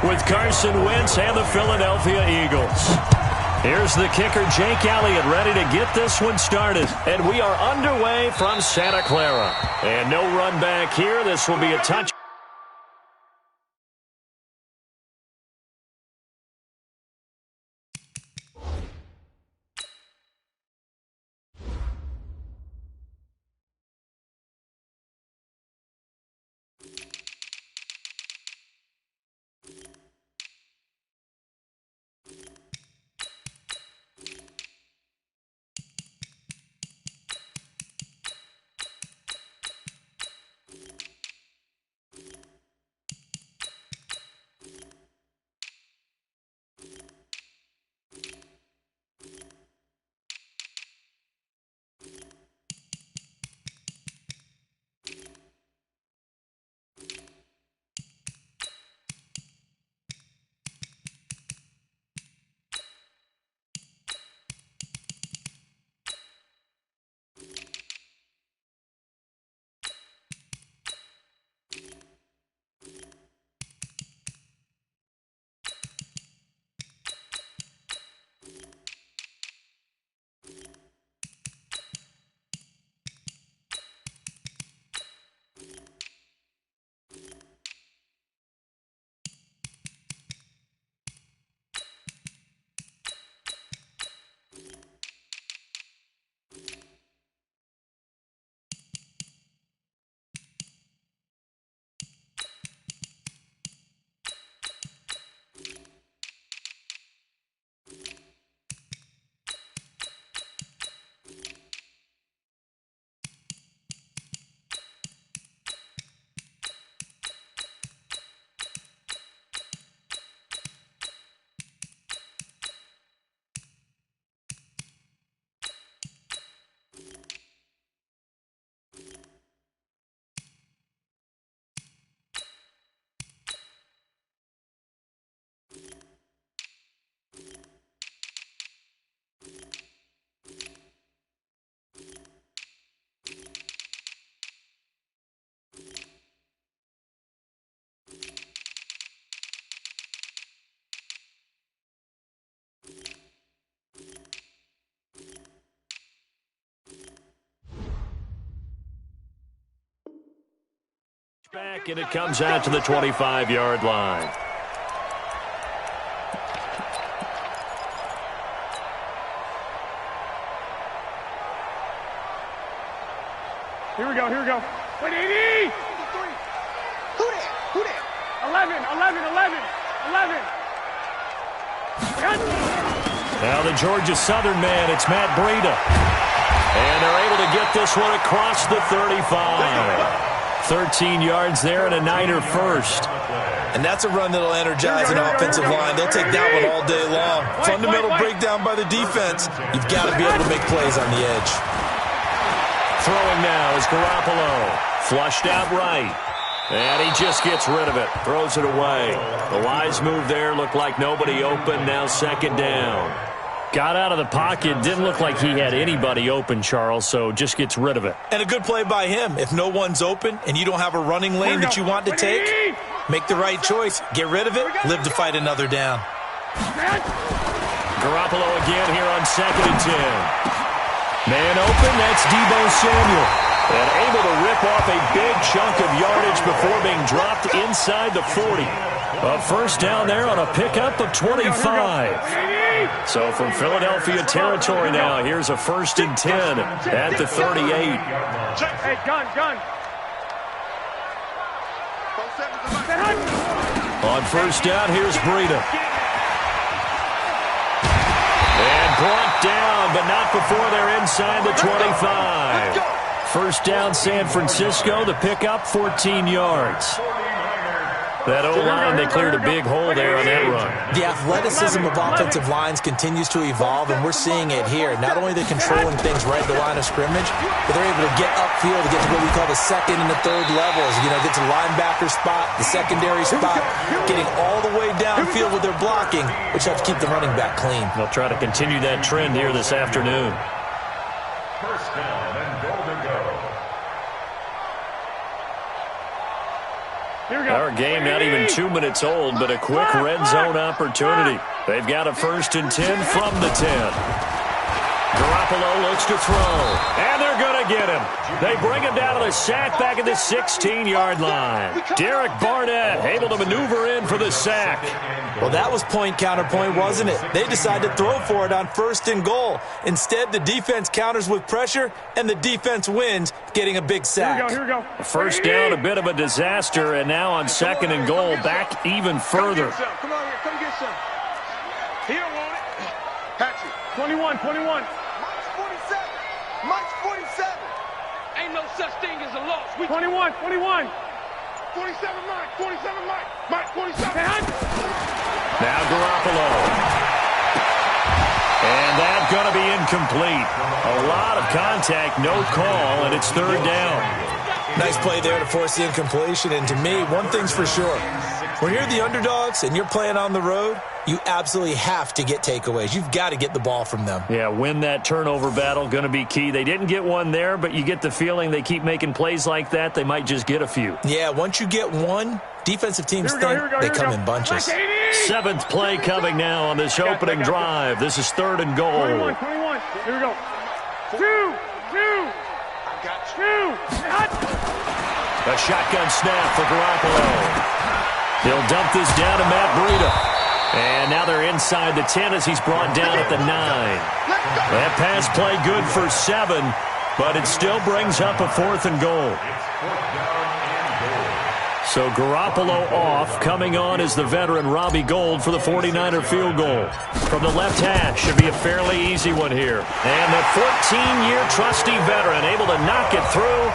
with Carson Wentz and the Philadelphia Eagles. Here's the kicker, Jake Elliott, ready to get this one started. And we are underway from Santa Clara. And no run back here. This will be a touch. Back, and it comes out to the 25-yard line. Here we go, here we go. Wait, 80! Who that? 11. Now the Georgia Southern man, it's Matt Breida. And they're able to get this one across the 35. 13 yards there and a Niner first. And that's a run that'll energize an offensive line. They'll take that one all day long. Fundamental breakdown by the defense. You've got to be able to make plays on the edge. Throwing now is Garoppolo. Flushed out right. And he just gets rid of it. Throws it away. The wise move there. Looked like nobody open. Now second down. Got out of the pocket. Didn't look like he had anybody open, Charles, so just gets rid of it. And a good play by him. If no one's open and you don't have a running lane that you want to take, make the right choice. Get rid of it. Live to fight another down. Garoppolo again here on 2nd and 10. Man open. That's Deebo Samuel. And able to rip off a big chunk of yardage before being dropped inside the 40. A first down there on a pickup of 25. So from Philadelphia territory now, here's a 1st and 10 at the 38. Hey, gun. On first down, here's Breida. And brought down, but not before they're inside the 25. First down, San Francisco. The pickup, 14 yards. That O-line, they cleared a big hole there on that run. The athleticism of offensive lines continues to evolve, and we're seeing it here. Not only are they controlling things right at the line of scrimmage, but they're able to get upfield to get to what we call the second and the third levels. You know, get to the linebacker spot, the secondary spot, getting all the way downfield with their blocking, which helps keep the running back clean. They'll try to continue that trend here this afternoon. First down and goal to go. Here we go. Our game not even 2 minutes old, but a quick red zone opportunity. They've got a 1st and 10 from the 10. Garoppolo looks to throw, and they're going to get him. They bring him down to the sack back at the 16-yard line. Derek Barnett able to maneuver in for the sack. Well, that was point counterpoint, wasn't it? They decided to throw for it on 1st and goal. Instead, the defense counters with pressure, and the defense wins, getting a big sack. Here we go. First down, a bit of a disaster, and now on 2nd and goal, back even further. Come on here, come get some. He don't want it. Patch it. 21. Mike's 47. Mike's 47. Ain't no such thing as a loss. 21. 47 Mike. 47 Mike. Mike 47. Now Garoppolo. And that's going to be incomplete. A lot of contact, no call, and it's 3rd down. Nice play there to force the incompletion. And to me, one thing's for sure. When you're the underdogs and you're playing on the road, you absolutely have to get takeaways. You've got to get the ball from them. Yeah, win that turnover battle, going to be key. They didn't get one there, but you get the feeling they keep making plays like that, they might just get a few. Yeah, once you get one, defensive teams think they come in bunches. 7th play coming now on this opening drive. This is 3rd and goal. 21. Here we go. 2. I got you. A shotgun snap for Garoppolo. He'll dump this down to Matt Breida. And now they're inside the 10 as he's brought down at the 9. That pass play good for 7, but it still brings up a 4th and goal. So Garoppolo off. Coming on is the veteran Robbie Gould for the 49er field goal. From the left hash, should be a fairly easy one here. And the 14-year trusty veteran able to knock it through.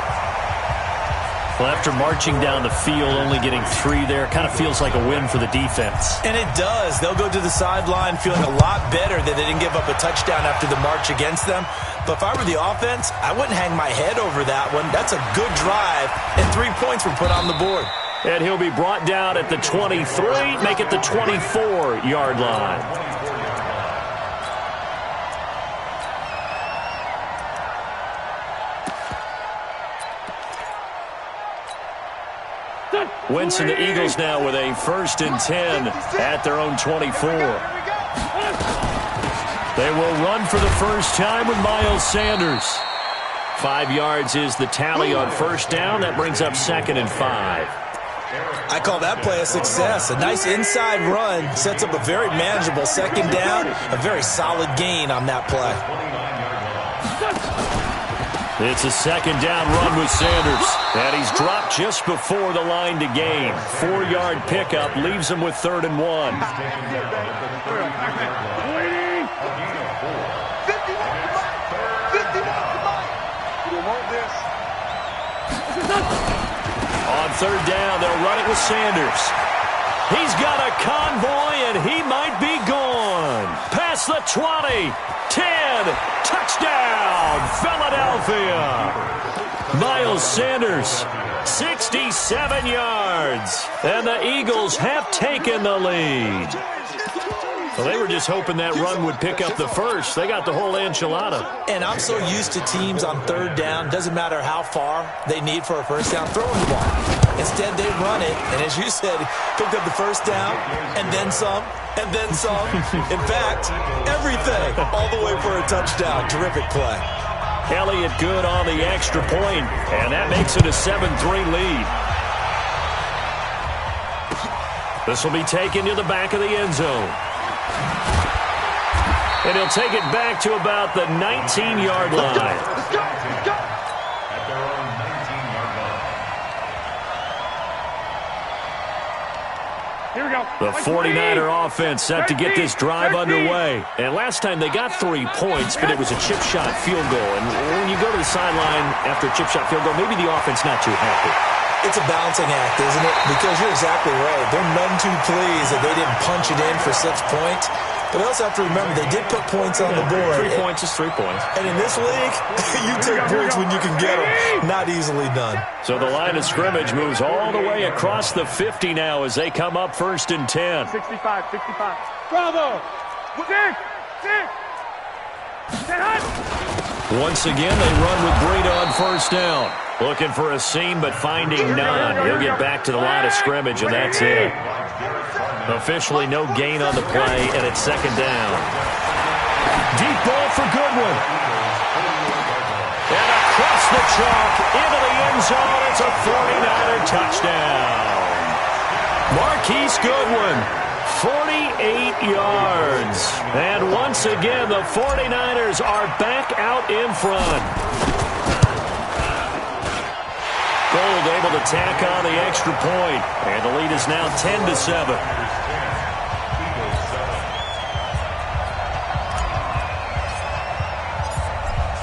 Well, after marching down the field, only getting 3 there, kind of feels like a win for the defense. And it does. They'll go to the sideline feeling a lot better that they didn't give up a touchdown after the march against them. But if I were the offense, I wouldn't hang my head over that one. That's a good drive, and 3 points were put on the board. And he'll be brought down at the 23, make it the 24-yard line. Wentz and the Eagles now with a 1st and 10 at their own 24. They will run for the first time with Miles Sanders. 5 yards is the tally on 1st down. That brings up 2nd and 5. I call that play a success. A nice inside run sets up a very manageable 2nd down. A very solid gain on that play. It's a 2nd down run with Sanders. And he's dropped just before the line to gain. 4-yard pickup leaves him with 3rd and 1. 51 to Mike. You don't want this. On 3rd down, they'll run it with Sanders. He's got a convoy, and he might be gone. Past the 20, 10, touchdown, Philadelphia. Miles Sanders, 67 yards, and the Eagles have taken the lead. Well, they were just hoping that run would pick up the first. They got the whole enchilada. And I'm so used to teams on 3rd down, doesn't matter how far they need for a 1st down, throwing the ball. Instead, they run it, and as you said, picked up the 1st down, and then some, and then some. In fact, everything, all the way for a touchdown. Terrific play. Elliott good on the extra point, and that makes it a 7-3 lead. This will be taken to the back of the end zone. And he'll take it back to about the 19-yard line. Let's go. At their own 19-yard line. Here we go. The 49er offense set to get this drive underway. And last time they got 3 points, but it was a chip shot field goal. And when you go to the sideline after a chip shot field goal, maybe the offense not too happy. It's a balancing act, isn't it? Because you're exactly right. They're none too pleased that they didn't punch it in for 6 points. But they also have to remember they did put points on the board. 3 points is 3 points. And in this league, you take points when you can get them. Not easily done. So the line of scrimmage moves all the way across the 50 now as they come up 1st and 10. 65. Bravo. 6. 10 hot. Once again, they run with Breida on first down. Looking for a seam, but finding none. He'll get back to the line of scrimmage, and that's it. Officially no gain on the play, and it's second down. Deep ball for Goodwin. And across the chalk, into the end zone. It's a 49er touchdown. Marquise Goodwin, 48 yards. And once again, the 49ers are back out in front. Gold able to tack on the extra point, and the lead is now 10-7.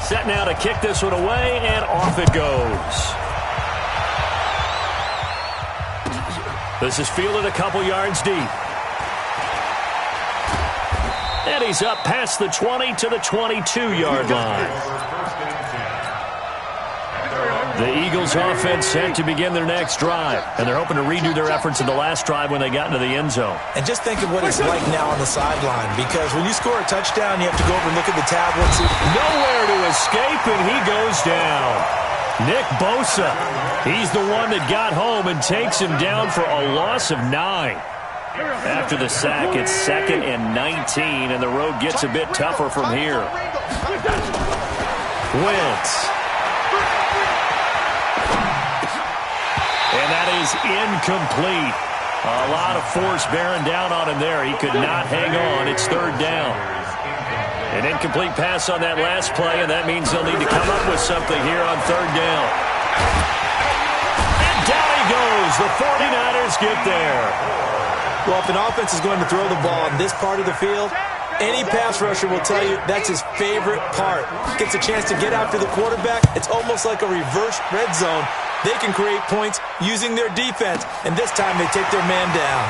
Set now to kick this one away, and off it goes. This is fielded a couple yards deep. And he's up past the 20 to the 22-yard line. The Eagles offense set to begin their next drive, and they're hoping to redo their efforts in the last drive when they got into the end zone. And just think of what it's like now on the sideline, because when you score a touchdown, you have to go over and look at the tablets. Nowhere to escape, and he goes down. Nick Bosa, he's the one that got home and takes him down for a loss of 9. After the sack, it's 2nd and 19, and the road gets a bit tougher from here. Wentz. And that is incomplete. A lot of force bearing down on him there. He could not hang on. It's 3rd down. An incomplete pass on that last play, and that means they'll need to come up with something here on 3rd down. And down he goes. The 49ers get there. Well, if an offense is going to throw the ball in this part of the field, any pass rusher will tell you that's his favorite part. Gets a chance to get after the quarterback. It's almost like a reverse red zone. They can create points using their defense, and this time they take their man down.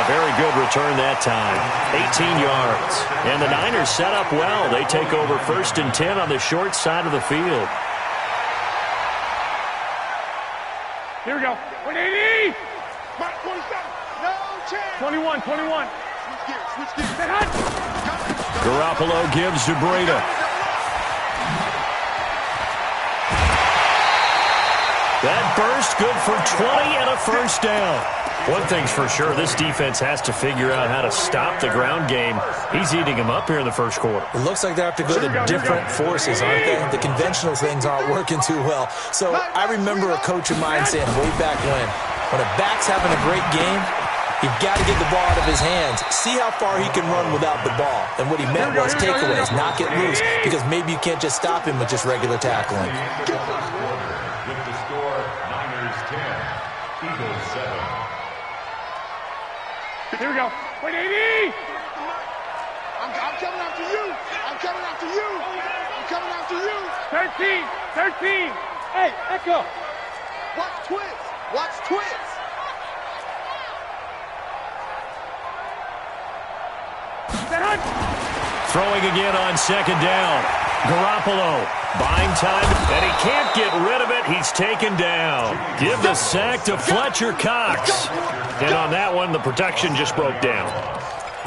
Very good return that time. 18 yards. And the Niners set up well. They take over 1st and 10 on the short side of the field. Here we go. 180. Mark 27. No chance. 21. Switch gears. Garoppolo gives to Breida. That burst good for 20 and a 1st down. One thing's for sure, this defense has to figure out how to stop the ground game. He's eating them up here in the 1st quarter. It looks like they have to go to different forces, aren't they? The conventional things aren't working too well. So I remember a coach of mine saying way back when a back's having a great game, you've got to get the ball out of his hands. See how far he can run without the ball. And what he meant was takeaways, knock it loose, because maybe you can't just stop him with just regular tackling. With the score, Niners 10, Eagles 7. Here we go. 180. I'm coming after you. I'm coming after you. I'm coming after you. 13. Hey, Echo. Watch twins. Watch twins. Throwing again on 2nd down. Garoppolo buying time, and he can't get rid of it. He's taken down. Give the sack to Fletcher Cox. And on that one, the protection just broke down.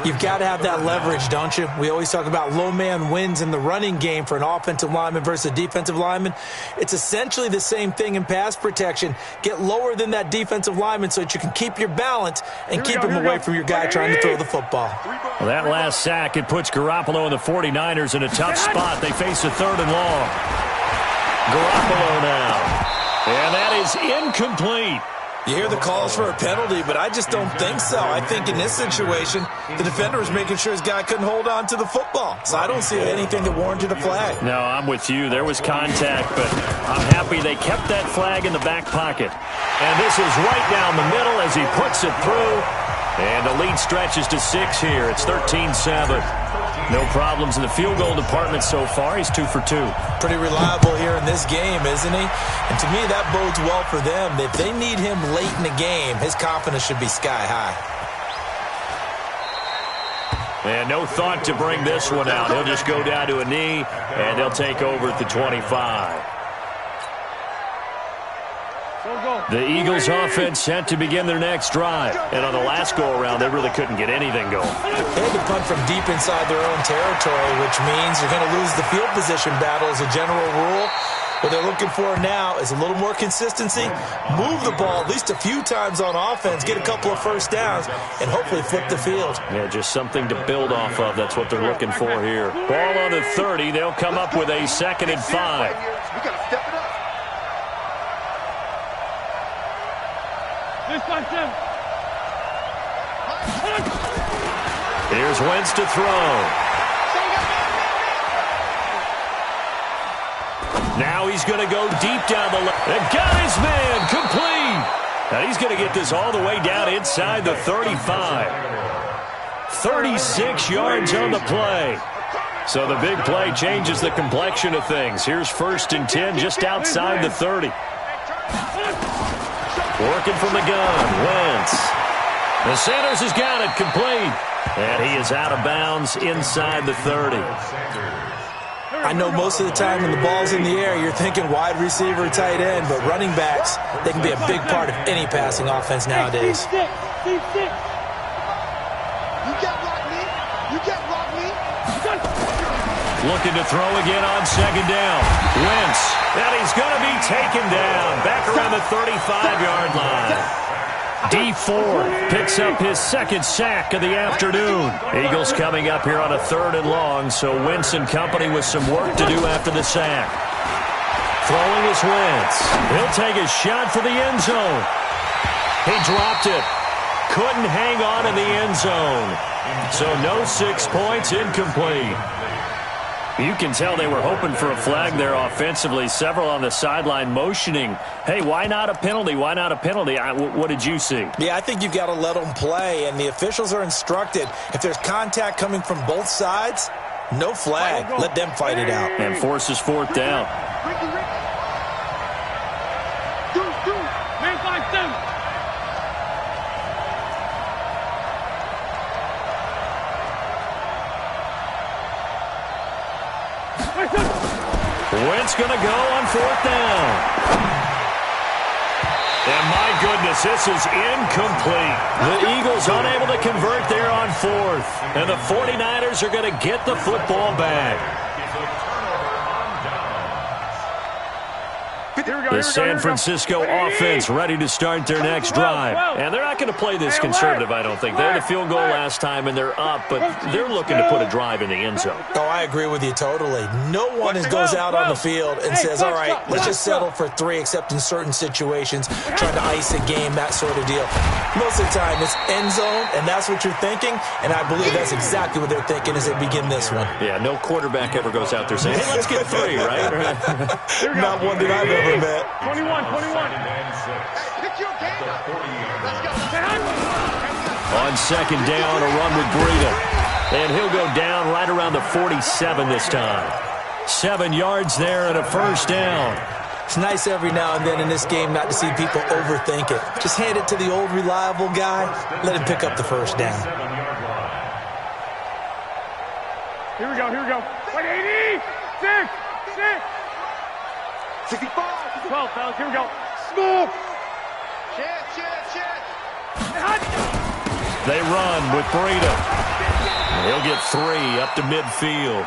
You've got to have that leverage, don't you? We always talk about low man wins in the running game for an offensive lineman versus a defensive lineman. It's essentially the same thing in pass protection. Get lower than that defensive lineman so that you can keep your balance and keep him away from your guy trying to throw the football. Well, that last sack, it puts Garoppolo and the 49ers in a tough spot. They face a 3rd and long. Garoppolo now. And that is incomplete. You hear the calls for a penalty, but I just don't think so. I think in this situation, the defender was making sure his guy couldn't hold on to the football. So I don't see anything that warranted a flag. No, I'm with you. There was contact, but I'm happy they kept that flag in the back pocket. And this is right down the middle as he puts it through. And the lead stretches to 6 here. It's 13-7. No problems in the field goal department so far. He's 2 for 2. Pretty reliable here in this game, isn't he? And to me, that bodes well for them. If they need him late in the game, his confidence should be sky high. And no thought to bring this one out. He'll just go down to a knee, and they'll take over at the 25. The Eagles offense set to begin their next drive. And on the last go-around, they really couldn't get anything going. They had to punt from deep inside their own territory, which means you're going to lose the field position battle as a general rule. What they're looking for now is a little more consistency, move the ball at least a few times on offense, get a couple of first downs, and hopefully flip the field. Yeah, just something to build off of. That's what they're looking for here. Ball on the 30. They'll come up with a 2nd and 5. We got to step it up. Here's Wentz to throw. Now he's going to go deep down the left. And got his man complete. And he's going to get this all the way down inside the 35. 36 yards on the play. So the big play changes the complexion of things. Here's 1st and 10 just outside the 30. Working from the gun, Wentz. The Sanders has got it complete. And he is out of bounds inside the 30. I know most of the time when the ball's in the air, you're thinking wide receiver, tight end, but running backs, they can be a big part of any passing offense nowadays. You can't block me. You can't block me. Looking to throw again on 2nd down. Wentz, and he's going to be taken down back around the 35-yard line. D Ford picks up his 2nd sack of the afternoon. Eagles coming up here on a 3rd and long, so Wentz and company with some work to do after the sack. Throwing is Wentz. He'll take a shot for the end zone. He dropped it. Couldn't hang on in the end zone. So no 6 points, incomplete. You can tell they were hoping for a flag there offensively. Several on the sideline motioning, hey, why not a penalty? Why not a penalty? What did you see? Yeah, I think you've got to let them play, and the officials are instructed. If there's contact coming from both sides, no flag. Let them fight it out. And forces 4th down. Man, 5-7. Wentz going to go on 4th down. And my goodness, this is incomplete. The Eagles unable to convert there on 4th. And the 49ers are going to get the football back. The San Francisco offense ready to start their next drive. And they're not going to play this conservative, I don't think. They had a field goal last time, and they're up, but they're looking to put a drive in the end zone. Oh, I agree with you totally. No one goes out on the field and says, all right, let's just settle for 3, except in certain situations, trying to ice a game, that sort of deal. Most of the time, it's end zone, and that's what you're thinking, and I believe that's exactly what they're thinking as they begin this one. Yeah, no quarterback ever goes out there saying, hey, let's get 3, right? Not one that I've ever met. 21. Pick your game up. Let's go. On 2nd down, a run with Breida. And he'll go down right around the 47 this time. 7 yards there and a 1st down. It's nice every now and then in this game not to see people overthink it. Just hand it to the old reliable guy. Let him pick up the 1st down. Here we go. Wait, 80! 6! 65. 12, fellas, here we go. Smooth! Chance. They run with Breida. He'll get 3 up to midfield.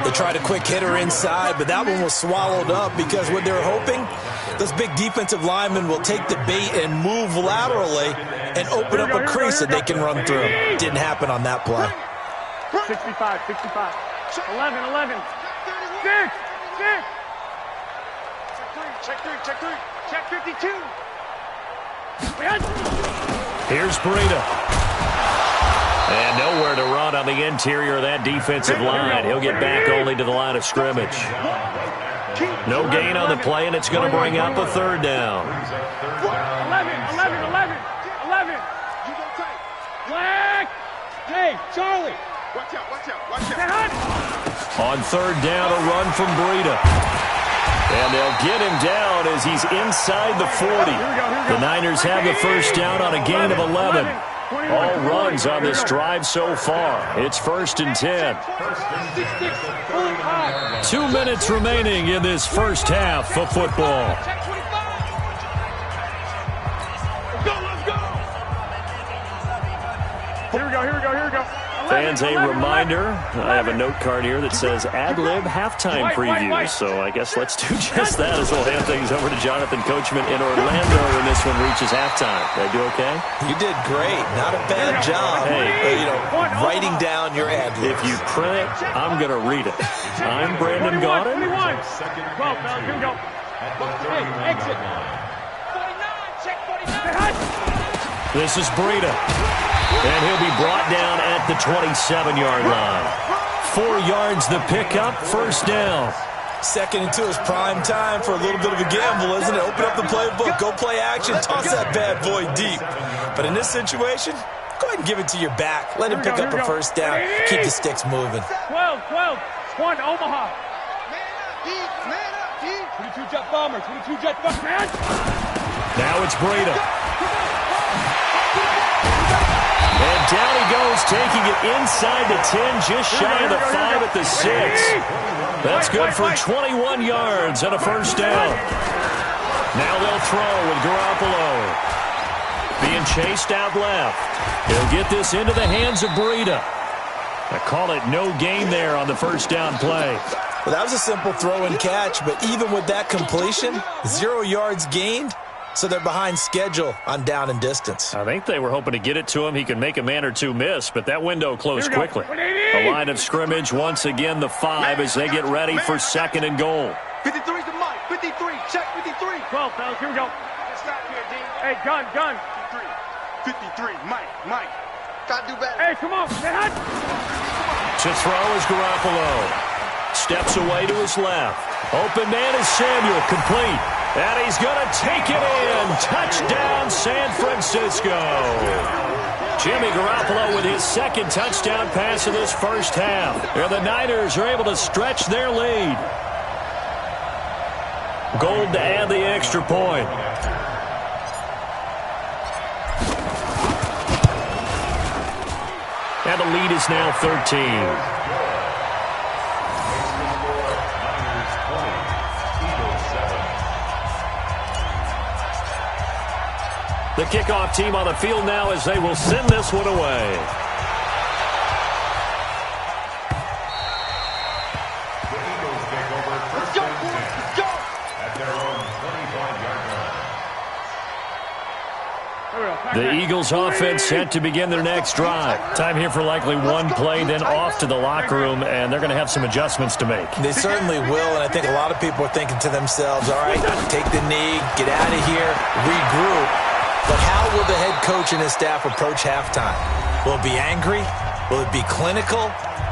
They tried a quick hitter inside, but that one was swallowed up because what they're hoping, those big defensive linemen will take the bait and move laterally and open up a crease that they can run through. Didn't happen on that play. 65. 11. 6! Check 52. Here's Breida. And nowhere to run on the interior of that defensive line. He'll get back only to the line of scrimmage. No gain on the play, and it's going to bring up a 3rd down. 11. Black! Hey, Charlie! Watch out. On 3rd down, a run from Breida. And they'll get him down as he's inside the 40. The Niners have the 1st down on a gain of 11. All runs on this drive so far. It's 1st and 10. 2 minutes remaining in this first half of football. Fans, a reminder, I have a note card here that says ad-lib halftime preview, so I guess let's do just that as we'll hand things over to Jonathan Coachman in Orlando when this one reaches halftime. Did I do okay? You did great. Not a bad job. Hey, writing down your ad-libs. If you print it, I'm going to read it. I'm Brandon Gaudin. 12, fellas, here we go. Hey, exit. 49, check 49. This is Breida. And he'll be brought down at the 27-yard line. 4 yards the pickup, first down. 2nd and 2 is prime time for a little bit of a gamble, isn't it? Open up the playbook, go play action, toss that bad boy deep. But in this situation, go ahead and give it to your back. Let him pick up a first down. Keep the sticks moving. 12, 1, Omaha. Man up, D. 22 jet bomber, 22 jet bomber, man. Now it's Breida. And down he goes, taking it inside the 10, just shy of the 5 at the 6. That's good for 21 yards and a first down. Now they'll throw with Garoppolo. Being chased out left. He'll get this into the hands of Breida. I call it no gain there on the first down play. Well, that was a simple throw and catch, but even with that completion, 0 yards gained. So they're behind schedule on down and distance. I think they were hoping to get it to him. He could make a man or two miss, but that window closed quickly. The line of scrimmage, once again, the 5 as they get ready for 2nd and goal. 53 to Mike. 53. Check 53. 12, fellas, here we go. Stop here, D. Hey, gun. 53. Mike. Gotta do better. Hey, come on, man. To throw is Garoppolo. Steps away to his left. Open man is Samuel, complete. And he's going to take it in. Touchdown, San Francisco. Jimmy Garoppolo with his 2nd touchdown pass of this first half. And the Niners are able to stretch their lead. Gold to add the extra point. And the lead is now 13. The kickoff team on the field now as they will send this one away. The Eagles take over first and 10 at their own 25-yard line. The Eagles offense set to begin their next drive. Time here for likely one play, then off to the locker room, and they're going to have some adjustments to make. They certainly will, and I think a lot of people are thinking to themselves, all right, take the knee, get out of here, regroup. But how will the head coach and his staff approach halftime? Will it be angry? Will it be clinical?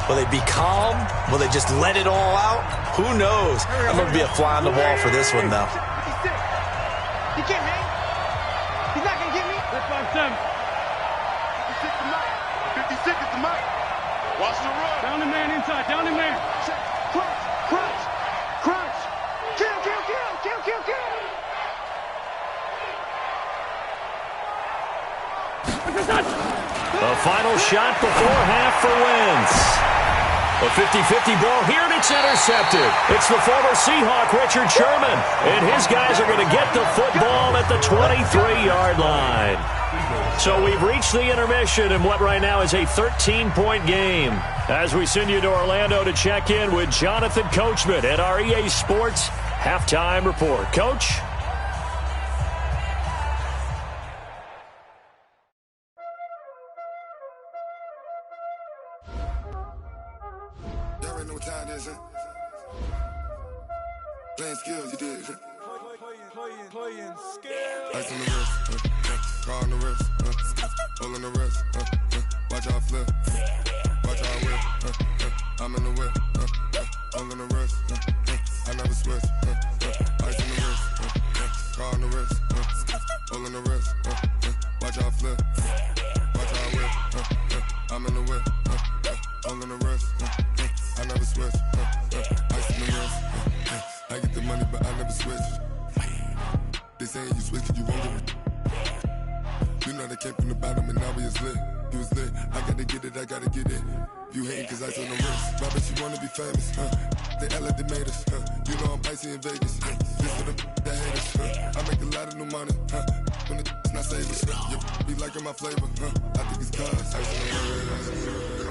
Will they be calm? Will they just let it all out? Who knows? I'm going to be a fly on the wall for this one, though. He can't hang. He's not going to get me. 5-7. 56 is the Mike. Watch the run. Down the man inside, down the man. Crunch. Kill. The final shot before half for Wentz. A 50-50 ball here, and it's intercepted. It's the former Seahawk, Richard Sherman. And his guys are going to get the football at the 23-yard line. So we've reached the intermission in what right now is a 13-point game. As we send you to Orlando to check in with Jonathan Coachman at our EA Sports Halftime Report. Coach? Y'all already know what time it is, huh? Playing skills, you did. Playing skills. Ice on the wrist, car on the wrist, hole in the wrist, watch how I flip, watch how I whip, I'm in the whip, hole in the wrist, I never switch, ice on the wrist, car on the wrist, hole in the wrist, watch how I flip, watch how I whip, I'm in the whip, hole in the wrist, I never switch, ice in the wrist, I get the money but I never switch. They saying you switch cause you won't get it. You know they came from the bottom and now we is lit. You was lit, I gotta get it, I gotta get it. You hating cause I on the wrist. Robert, you wanna be famous, They act like they made us, You know I'm icy in Vegas, This for the that hate us, I make a lot of new money, when it's not saving. You be liking my flavor, I think it's cause.